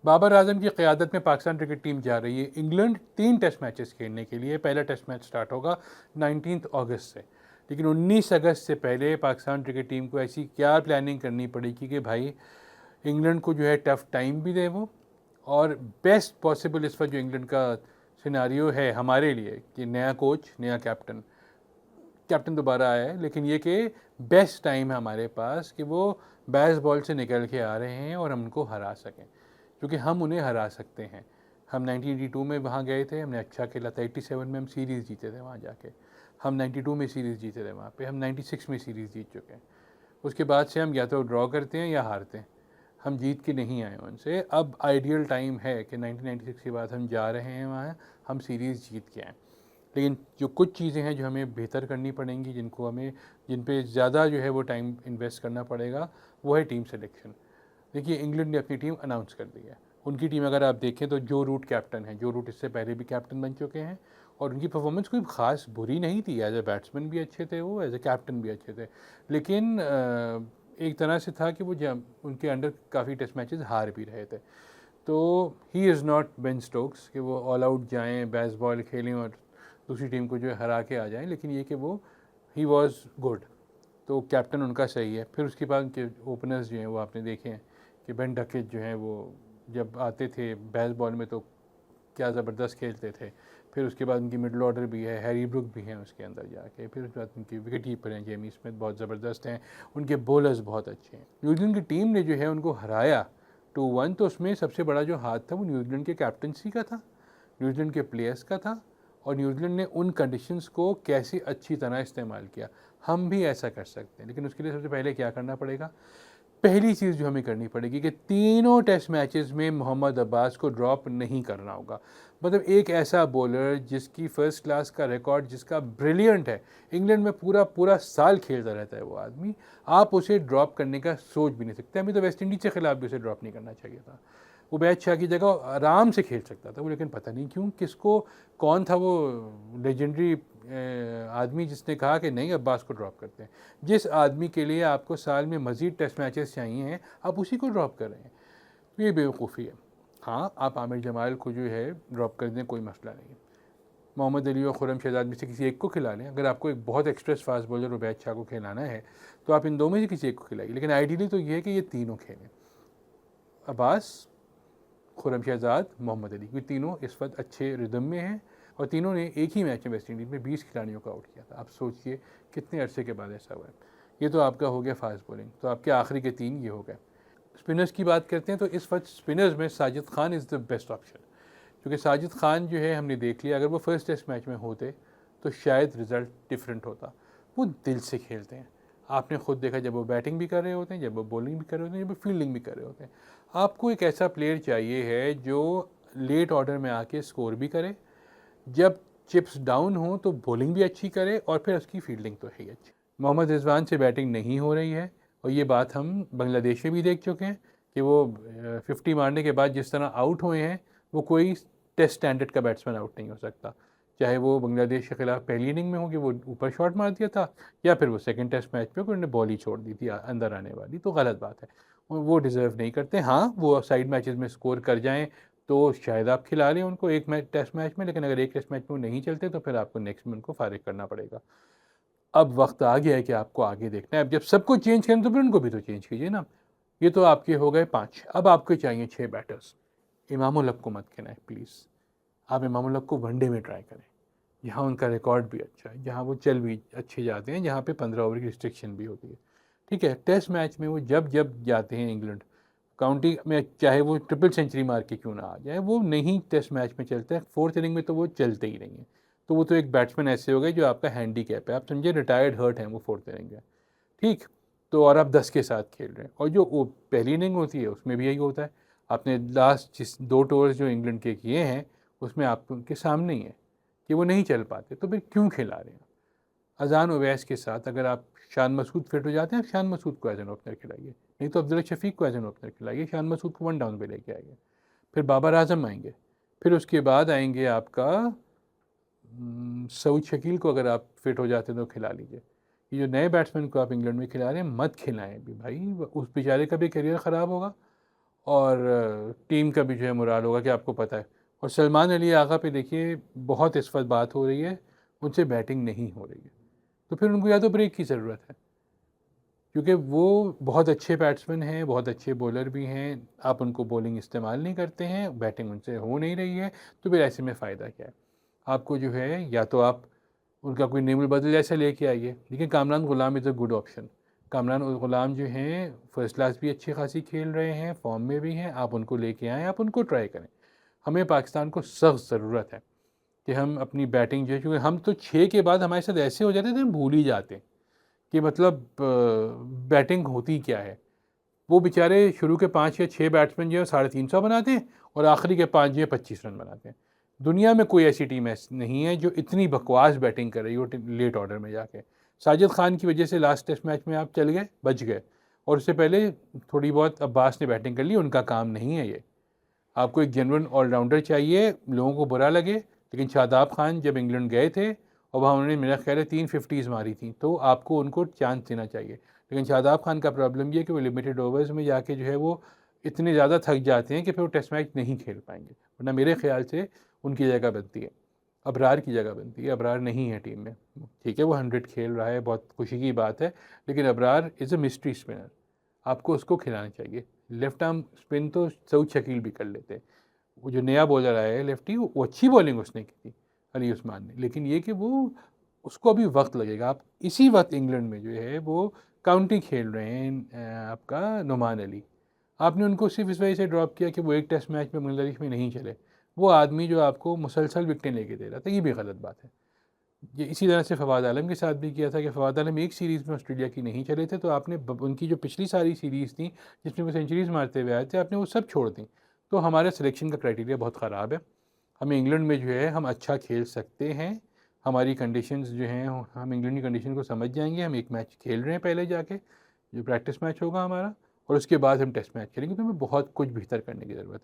बाबर आजम की क़यादत में Pakistan cricket team जा रही है इंग्लैंड 3 टेस्ट मैचेस खेलने के लिए। पहला टेस्ट मैच स्टार्ट होगा 19 अगस्त से, लेकिन 19 अगस्त से पहले पाकिस्तान क्रिकेट टीम को ऐसी क्या प्लानिंग करनी पड़ेगी कि भाई इंग्लैंड को जो है टफ़ टाइम भी दे वो, और बेस्ट पॉसिबल इस वक्त जो इंग्लैंड का सिनारियो है हमारे लिए कि नया कोच नया कैप्टन, कैप्टन दोबारा आया है, लेकिन ये कि बेस्ट टाइम है हमारे पास कि वो बैस बॉल से निकल के आ रहे हैं और हम उनको हरा सकें, क्योंकि हम उन्हें हरा सकते हैं। हम 1982 में वहाँ गए थे, हमने अच्छा खेला था। 87 में हम सीरीज़ जीते थे वहाँ जाके, हम 92 में सीरीज़ जीते थे वहाँ पे, हम 96 में सीरीज़ जीत चुके हैं। उसके बाद से हम या तो ड्रॉ करते हैं या हारते हैं, हम जीत के नहीं आए उनसे। अब आइडियल टाइम है कि 1996 के बाद हम जा रहे हैं वहाँ, हम सीरीज़ जीत के आएँ। लेकिन जो कुछ चीज़ें हैं जो हमें बेहतर करनी पड़ेंगी, जिनको हमें जिन पे ज़्यादा जो है वो टाइम इन्वेस्ट करना पड़ेगा, वो है टीम सिलेक्शन। देखिए इंग्लैंड ने अपनी टीम अनाउंस कर दी है। उनकी टीम अगर आप देखें तो जो रूट कैप्टन है, जो रूट इससे पहले भी कैप्टन बन चुके हैं, और उनकी परफॉर्मेंस कोई ख़ास बुरी नहीं थी। एज ए बैट्समैन भी अच्छे थे वो, एज ए कैप्टन भी अच्छे थे, लेकिन एक तरह से था कि वो जब उनके अंडर काफ़ी टेस्ट मैचेस हार भी रहे थे। तो he is not Ben Stokes कि वो ऑल आउट जाएँ, बेस बॉल खेलें और दूसरी टीम को जो है हरा के आ जाएँ, लेकिन ये कि वो ही वॉज़ गुड, तो कैप्टन उनका सही है। फिर उसके बाद उनके ओपनर्स जो हैं वो आपने देखे हैं कि बेन डकेट जो हैं वो जब आते थे बेस बॉल में तो क्या ज़बरदस्त खेलते थे। फिर उसके बाद उनकी मिडल ऑर्डर भी है, हैरी ब्रुक भी हैं उसके अंदर जाके। फिर उसके बाद उनकी विकेट कीपर हैं जेमी स्मिथ, बहुत ज़बरदस्त हैं। उनके बॉलर्स बहुत अच्छे हैं। न्यूजीलैंड की टीम ने जो है उनको हराया 2-1, तो उसमें सबसे बड़ा जो हाथ था वो न्यूजीलैंड के कैप्टनसी का था, न्यूजीलैंड के प्लेयर्स का था, और न्यूजीलैंड ने उन कंडीशंस को कैसे अच्छी तरह इस्तेमाल किया। हम भी ऐसा कर सकते हैं, लेकिन उसके लिए सबसे पहले क्या करना पड़ेगा? पहली चीज़ जो हमें करनी पड़ेगी कि तीनों टेस्ट मैचेस में मोहम्मद अब्बास को ड्रॉप नहीं करना होगा। मतलब एक ऐसा बॉलर जिसकी फ़र्स्ट क्लास का रिकॉर्ड, जिसका ब्रिलियंट है, इंग्लैंड में पूरा पूरा साल खेलता रहता है वो आदमी, आप उसे ड्रॉप करने का सोच भी नहीं सकते। हमें तो वेस्ट इंडीज़ के खिलाफ भी उसे ड्रॉप नहीं करना चाहिए था। वो बैट शाह की जगह आराम से खेल सकता था वो, लेकिन पता नहीं क्यों, किसको, कौन था वो लेजेंडरी आदमी जिसने कहा कि नहीं अब्बास को ड्रॉप करते हैं। जिस आदमी के लिए आपको साल में मज़ीद टेस्ट मैचेस चाहिए हैं, आप उसी को ड्रॉप कर रहे हैं, तो ये बेवकूफ़ी है। हाँ, आप आमिर जमाल को जो है ड्रॉप कर दें, कोई मसला नहीं है। मोहम्मद अली और खुर्रम शहजाद में से किसी एक को खिला लें। अगर आपको एक बहुत express fast bowler Ubaid Shah को खिलाना है तो आप इन दो में से किसी एक को खिलाइए, लेकिन आइडियली तो ये है कि ये तीनों खेलें, अब्बास, खुर्रम शहजाद, मोहम्मद अली। ये तीनों इस वक्त अच्छे रिदम में हैं, और तीनों ने एक ही मैच में वेस्ट इंडीज़ में 20 खिलाड़ियों को आउट किया था। आप सोचिए कितने अरसे के बाद ऐसा हुआ है। ये तो आपका हो गया फास्ट बॉलिंग, तो आपके आखिरी के 3 ये हो गए। स्पिनर्स की बात करते हैं तो इस वक्त स्पिनर्स में Sajid Khan is the best option, क्योंकि साजिद खान जो है हमने देख लिया, अगर वो फर्स्ट टेस्ट मैच में होते तो शायद रिज़ल्ट डिफरेंट होता। वो दिल से खेलते हैं, आपने खुद देखा जब वो बैटिंग भी कर रहे होते हैं, जब वो बॉलिंग भी कर रहे होते हैं, जब वो फील्डिंग भी कर रहे होते हैं। आपको एक ऐसा प्लेयर चाहिए है जो लेट ऑर्डर में आके स्कोर भी करे, जब चिप्स डाउन हो तो बॉलिंग भी अच्छी करे, और फिर उसकी फील्डिंग तो है ही अच्छी। मोहम्मद रिजवान से बैटिंग नहीं हो रही है, और ये बात हम बांग्लादेश में भी देख चुके हैं कि वो 50 मारने के बाद जिस तरह आउट हुए हैं, वो कोई टेस्ट स्टैंडर्ड का बैट्समैन आउट नहीं हो सकता। चाहे वो बांग्लादेश के खिलाफ पहली इनिंग में हो कि वो ऊपर शॉट मार दिया था, या फिर वो सेकंड टेस्ट मैच पे उन्होंने बॉल ही छोड़ दी थी अंदर आने वाली, तो गलत बात है। वो डिज़र्व नहीं करते। हाँ, वो साइड मैचेस में स्कोर कर जाएं तो शायद आप खिला लें उनको एक मैच टेस्ट मैच में, लेकिन अगर एक टेस्ट मैच में वो नहीं चलते तो फिर आपको नेक्स्ट में उनको फारिग करना पड़ेगा। अब वक्त आ गया है कि आपको आगे देखना है। अब जब सबको चेंज करें तो फिर उनको भी तो चेंज कीजिए ना। ये तो आपके हो गए 5, अब आपको चाहिए 6 बैटर्स। इमाम उल हक को मत कहना है प्लीज़। आप इमाम उल हक को वनडे में ट्राई करें, जहाँ उनका रिकॉर्ड भी अच्छा है, जहाँ वो चल भी अच्छे जाते हैं, जहाँ पे 15 ओवर की रिस्ट्रिक्शन भी होती है। ठीक है, टेस्ट मैच में वो जब जब जाते हैं इंग्लैंड काउंटी में, चाहे वो ट्रिपल सेंचुरी मार के क्यों ना आ जाए, वो नहीं टेस्ट मैच में चलते हैं। फोर्थ इनिंग में तो वो चलते ही नहीं है। तो वो तो एक बैट्समैन ऐसे हो गए जो आपका हैंडीकैप है, आप समझे, रिटायर्ड हर्ट हैं वो फोर्थ इनिंग में। ठीक, तो और आप 10 के साथ खेल रहे हैं, और जो वो पहली इनिंग होती है उसमें भी यही होता है। आपने लास्ट जिस 2 टूर्स जो इंग्लैंड के किए हैं उसमें आपके सामने ही है कि वो नहीं चल पाते, तो फिर क्यों खिला रहे हैं? अजान ओवैस के साथ अगर आप शान मसूद फिट हो जाते हैं, शान मसूद को एज एन ओपनर खिलाइए, नहीं तो अब्दुल शफीक को एज एन ओपनर खिलाइए, शान मसूद को 1 डाउन पे लेके आइए। फिर बाबर आजम आएंगे, फिर उसके बाद आएंगे आपका सऊद शकील को अगर आप फिट हो जाते हैं तो खिला लीजिए। ये जो नए बैट्समैन को आप इंग्लैंड में खिला रहे हैं, मत खिलाएं भी भाई, उस बेचारे का भी करियर ख़राब होगा, और टीम का भी जो है मोराल होगा कि आपको पता है। और सलमान अली आगा पे देखिए बहुत इस वक्त बात हो रही है, उनसे बैटिंग नहीं हो रही है, तो फिर उनको या तो ब्रेक की ज़रूरत है, क्योंकि वो बहुत अच्छे बैट्समैन हैं, बहुत अच्छे बॉलर भी हैं, आप उनको बॉलिंग इस्तेमाल नहीं करते हैं, बैटिंग उनसे हो नहीं रही है, तो फिर ऐसे में फ़ायदा क्या है। आपको जो है या तो आप उनका कोई नेमुल बदल जैसा लेके आइए, लेकिन Kamran Ghulam is a good option. Kamran Ghulam जो हैं फर्स्ट क्लास भी अच्छी खासी खेल रहे हैं, फॉर्म में भी हैं, आप उनको लेके आएँ, आप उनको ट्राई करें। हमें पाकिस्तान को सख्त ज़रूरत है कि हम अपनी बैटिंग जो है, क्योंकि हम तो 6 के बाद हमारे साथ ऐसे हो जाते थे, हम भूल ही जाते हैं कि मतलब बैटिंग होती क्या है। वो बेचारे शुरू के 5 या 6 बैट्समैन जो है 350 बनाते हैं और आखिरी के 5 जो है 25 रन बनाते हैं। दुनिया में कोई ऐसी टीम ऐसी नहीं है जो इतनी बकवास बैटिंग कर रही हो लेट ऑर्डर में जाके। साजिद खान की वजह से लास्ट टेस्ट मैच में आप चल गए, बच गए, और उससे पहले थोड़ी बहुत अब्बास ने बैटिंग कर ली, उनका काम नहीं है ये। आपको एक जेन्युइन ऑलराउंडर चाहिए, लोगों को बुरा लगे, लेकिन शादाब खान जब इंग्लैंड गए थे और वहाँ उन्होंने मेरा ख्याल है 3 50s मारी थी, तो आपको उनको चांस देना चाहिए। लेकिन शादाब खान का प्रॉब्लम ये है कि वो लिमिटेड ओवर्स में जाके जो है वो इतने ज़्यादा थक जाते हैं कि फिर वो टेस्ट मैच नहीं खेल पाएंगे, वरना मेरे ख्याल से उनकी जगह बनती है, अबरार की जगह बनती है। अबरार नहीं है टीम में, ठीक है वो 100 खेल रहा है, बहुत खुशी की बात है, लेकिन Abrar is a mystery spinner, आपको उसको खिलाना चाहिए। लेफ्ट आर्म स्पिन तो सऊद शकील भी कर लेते हैं। वो जो नया बॉलर आया है लेफ्टी, वो अच्छी बॉलिंग उसने की थी, अली उस्मान ने, लेकिन ये कि वो उसको अभी वक्त लगेगा। आप इसी वक्त इंग्लैंड में जो है वो काउंटी खेल रहे हैं आपका नुमान अली, आपने उनको सिर्फ इस वजह से ड्रॉप किया कि वो एक टेस्ट मैच में बांग्लादेश में नहीं चले। वो आदमी जो आपको मुसलसल विकटें लेके दे रहा था, ये भी गलत बात है। ये इसी तरह से फवाद आलम के साथ भी किया था कि फवाद आलम एक सीरीज़ में ऑस्ट्रेलिया की नहीं चले थे, तो आपने उनकी जो पिछली सारी सीरीज़ थी जिसमें वो सेंचुरीज मारते हुए आए थे, आपने वो सब छोड़ दी। तो हमारे सिलेक्शन का क्राइटेरिया बहुत ख़राब है। हमें इंग्लैंड में जो है हम अच्छा खेल सकते हैं, हमारी कंडीशंस जो हैं, हम इंग्लैंड की कंडीशन को समझ जाएंगे। हम एक मैच खेल रहे हैं पहले जाके, जो प्रैक्टिस मैच होगा हमारा, और उसके बाद हम टेस्ट मैच खेलेंगे, तो हमें बहुत कुछ बेहतर करने की ज़रूरत है।